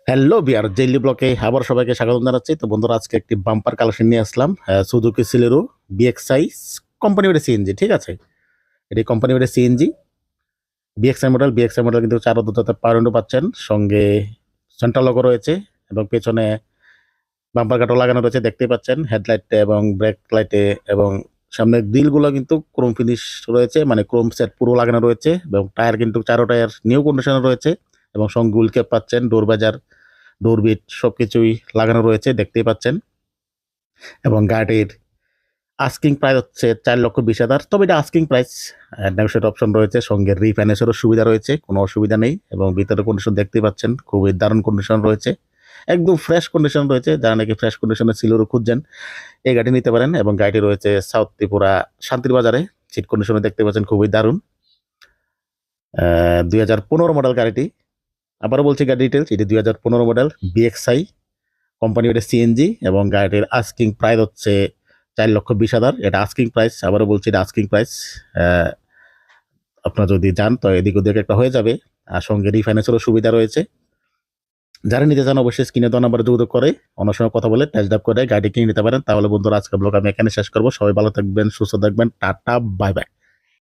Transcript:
Hello বিয়ার জেইলি ব্লকে আবার সবাইকে স্বাগত জানাচ্ছি। তো বন্ধুরা, আজকে একটি বাম্পার কালেকশন নিয়ে আসলাম। সুজুকি সিলেরো বিএক্সআই কোম্পানি বেটে সিএনজি, ঠিক আছে। এটি কোম্পানি বেটে সিএনজি বিএক্সআই মডেল কিন্তু 4.2 পাওয়ার উইন্ডো পাচ্ছেন, সঙ্গে সেন্ট্রাল লগো রয়েছে এবং পেছনে বাম্পার কাটও লাগানো রয়েছে, দেখতেই পাচ্ছেন হেডলাইটে এবং ব্রেক লাইটে। এবং সামনের গ্রিলগুলো কিন্তু ক্রোম ফিনিশ রয়েছে, মানে ক্রোম সেট পুরো লাগানো রয়েছে। এবং টায়ার কিন্তু 4 টায়ার নিউ কন্ডিশনে রয়েছে এবং সঙ্গে হুইল ক্যাপ পাচ্ছেন, ডোর বাজার, ডোরবিট সবকিছুই লাগানো রয়েছে, দেখতেই পাচ্ছেন। এবং গাড়ির আস্কিং প্রাইস হচ্ছে 4,20,000। তবে এটা আস্কিং প্রাইস, নেগোশিয়েট অপশন রয়েছে, সঙ্গে রিফাইন্যান্সেরও সুবিধা রয়েছে, কোনো অসুবিধা নেই। এবং ভিতরে কন্ডিশন দেখতেই পাচ্ছেন, খুবই দারুণ কন্ডিশন রয়েছে, একদম ফ্রেশ কন্ডিশন রয়েছে। যারা নাকি ফ্রেশ কন্ডিশনে সিলেরও খুঁজছেন, এই গাড়ি নিতে পারেন। এবং গাড়িটি রয়েছে সাউথ ত্রিপুরা শান্তির বাজারে। সিট কন্ডিশনে দেখতে পাচ্ছেন, খুবই দারুণ। 2015 মডেল গাড়িটি। আবারও বলছি গাড়ি ডিটেলস, এটি 2015 মডেল বিএক্সআই কোম্পানি, এটা সিএনজি। এবং গাড়িটির আস্কিং প্রাইস হচ্ছে 4,20,000। এটা আস্কিং প্রাইস, আবারও বলছি এটা আস্কিং প্রাইস। আপনারা যদি যান তো এদিক ওদিক একটা হয়ে যাবে। আর সঙ্গে রিফাইন্যান্সেরও সুবিধা রয়েছে। যারা নিতে চান অবশ্যই স্ক্রিনে দেওয়া নাম্বারে যোগাযোগ করে অন্য সময় কথা বলে টেস্ট ড্রাইভ করে গাড়ি কিনে নিতে পারেন। তাহলে বন্ধুরা, আজকে ব্লগ আমি এখানে শেষ করবো। সবাই ভালো থাকবেন, সুস্থ থাকবেন, টাটা, বাই বাই।